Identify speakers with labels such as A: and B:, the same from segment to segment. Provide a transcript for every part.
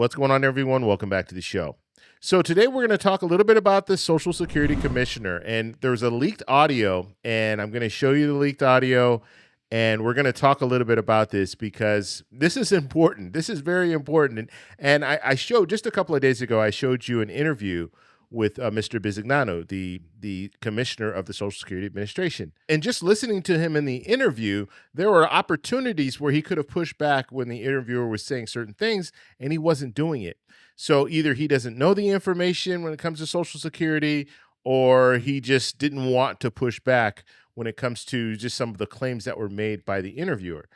A: What's going on, everyone? Welcome back to the show. So today we're going to talk a little bit about the Social Security Commissioner, and there's a leaked audio, and I'm going to show you the leaked audio, and we're going to talk a little bit about this because this is important. This is very important. And I showed just a couple of days ago, I showed you an interview with Mr. Bisignano, the commissioner of the Social Security Administration. And just listening to him in the interview, there were opportunities where he could have pushed back when the interviewer was saying certain things, and he wasn't doing it. So either he doesn't know the information when it comes to Social Security, or he just didn't want to push back when it comes to just some of the claims that were made by the interviewer.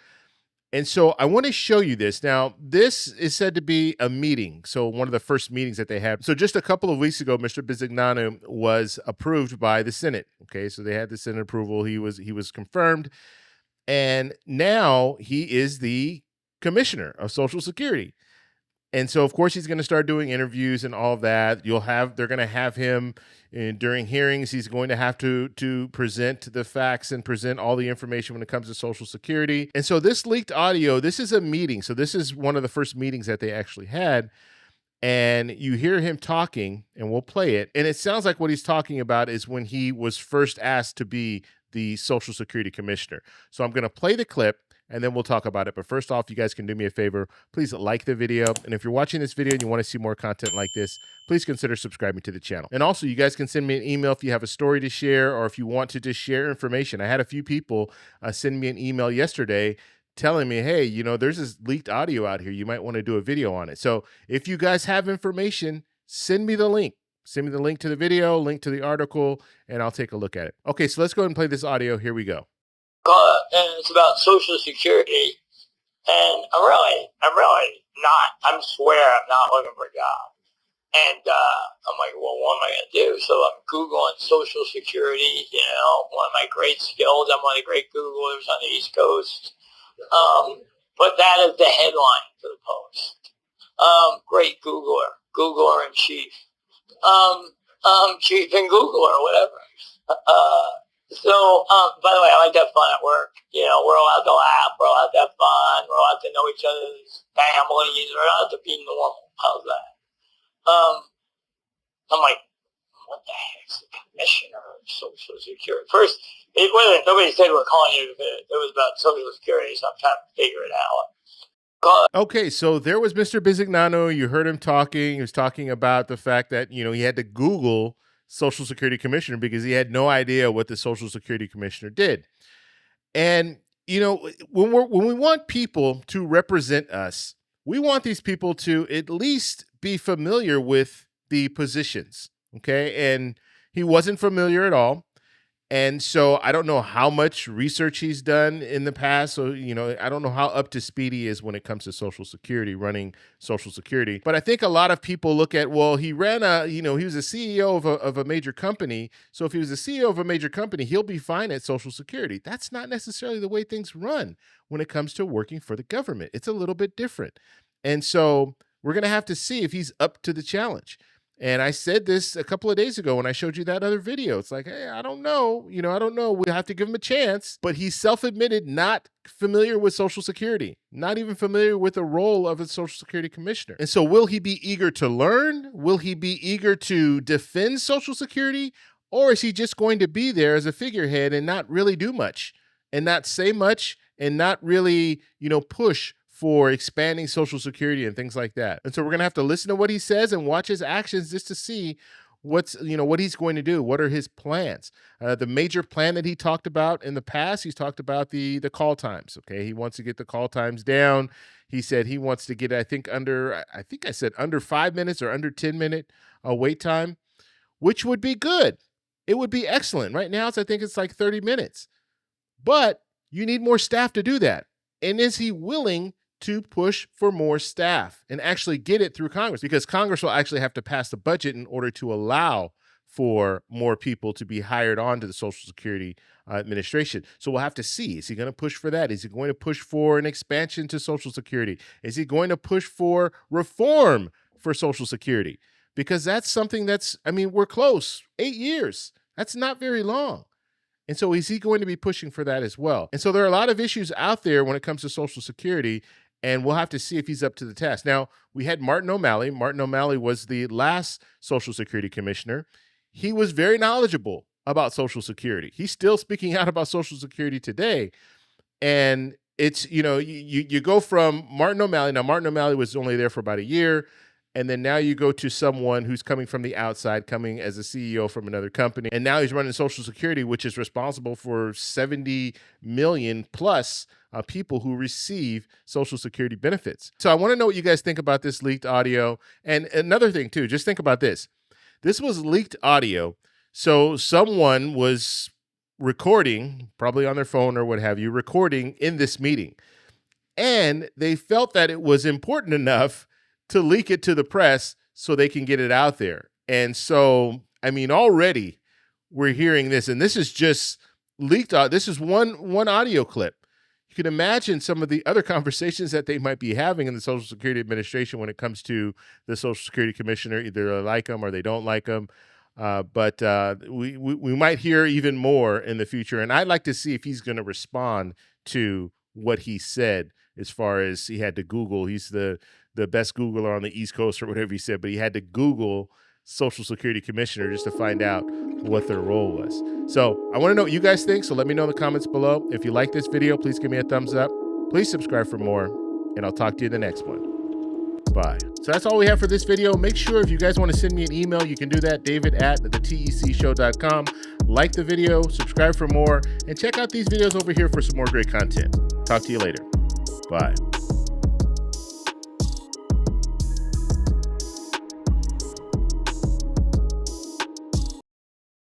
A: And so I want to show you this. Now, this is said to be a meeting. So one of the first meetings that they had. So just a couple of weeks ago, Mr. Bisignano was approved by the Senate. Okay, so they had the Senate approval. He was confirmed. And now he is the commissioner of Social Security. And so, of course, he's going to start doing interviews and all of that. They're going to have him during hearings. He's going to have to present the facts and present all the information when it comes to Social Security. And so this leaked audio, this is a meeting. So this is one of the first meetings that they actually had. And you hear him talking, and we'll play it. And it sounds like what he's talking about is when he was first asked to be the Social Security Commissioner. So I'm going to play the clip, and then we'll talk about it. But first off, you guys can do me a favor. Please like the video. And if you're watching this video and you want to see more content like this, please consider subscribing to the channel. And also, you guys can send me an email if you have a story to share or if you want to just share information. I had a few people send me an email yesterday telling me, hey, there's this leaked audio out here. You might want to do a video on it. So if you guys have information, send me the link. Send me the link to the video, link to the article, and I'll take a look at it. Okay, so let's go ahead and play this audio. Here we go.
B: And it's about Social Security, and I'm really not. I swear I'm not looking for a job. And I'm like, well, what am I going to do? So I'm Googling Social Security. One of my great skills. I'm one of the great Googlers on the East Coast. But that is the headline for the post. Great Googler in chief, chief and Googler, whatever. So, by the way, I like to have fun at work. We're allowed to laugh. We're allowed to have fun. We're allowed to know each other's families. We're allowed to be normal. How's that? I'm like, what the heck's the commissioner of Social Security? First, nobody said we're calling you. It was about Social Security, so I'm trying to figure it out.
A: Okay, so there was Mr. Bisignano. You heard him talking. He was talking about the fact that, he had to Google Social Security Commissioner because he had no idea what the Social Security Commissioner did. And, when we want people to represent us, we want these people to at least be familiar with the positions. Okay. And he wasn't familiar at all. And so I don't know how much research he's done in the past. So, I don't know how up to speed he is when it comes to Social Security, running Social Security. But I think a lot of people look at, well, he ran he was a CEO of a major company. So if he was a CEO of a major company, he'll be fine at Social Security. That's not necessarily the way things run when it comes to working for the government. It's a little bit different. And so we're going to have to see if he's up to the challenge. And I said this a couple of days ago when I showed you that other video. It's like, hey, I don't know. I don't know. We'll have to give him a chance. But he self-admitted not familiar with Social Security, not even familiar with the role of a Social Security Commissioner. And so will he be eager to learn? Will he be eager to defend Social Security? Or is he just going to be there as a figurehead and not really do much and not say much and not really, push for expanding Social Security and things like that? And so we're going to have to listen to what he says and watch his actions just to see what he's going to do. What are his plans? The major plan that he talked about in the past, he's talked about the call times. Okay. He wants to get the call times down. He said he wants to get, I think I said under 5 minutes or under 10-minute wait time, which would be good. It would be excellent. Right now, I think it's like 30 minutes, but you need more staff to do that. And is he willing to push for more staff and actually get it through Congress? Because Congress will actually have to pass the budget in order to allow for more people to be hired onto the Social Security Administration. So we'll have to see. Is he going to push for that? Is he going to push for an expansion to Social Security? Is he going to push for reform for Social Security? Because that's something we're close. 8 years. That's not very long. And so is he going to be pushing for that as well? And so there are a lot of issues out there when it comes to Social Security. and we'll have to see if he's up to the task. Now, we had Martin O'Malley. Martin O'Malley was the last Social Security commissioner. He was very knowledgeable about Social Security. He's still speaking out about Social Security today. And it's, you go from Martin O'Malley. Now, Martin O'Malley was only there for about a year. And then now you go to someone who's coming from the outside, coming as a CEO from another company. And now he's running Social Security, which is responsible for 70 million plus people who receive Social Security benefits. So I want to know what you guys think about this leaked audio. And another thing, too, just think about this. This was leaked audio. So someone was recording, probably on their phone or what have you, recording in this meeting. And they felt that it was important enough to leak it to the press so they can get it out there. And so, I mean, already we're hearing this, and this is just leaked out. This is one audio clip. You can imagine some of the other conversations that they might be having in the Social Security Administration when it comes to the Social Security Commissioner. Either they like him or they don't like him. But we might hear even more in the future. And I'd like to see if he's going to respond to what he said, as far as he had to Google. He's the best Googler on the East Coast or whatever he said, but he had to Google Social Security Commissioner just to find out what their role was. So I want to know what you guys think. So let me know in the comments below. If you like this video, please give me a thumbs up. Please subscribe for more, and I'll talk to you in the next one. Bye. So that's all we have for this video. Make sure if you guys want to send me an email, you can do that, david@thetecshow.com. Like the video, subscribe for more, and check out these videos over here for some more great content. Talk to you later. Bye.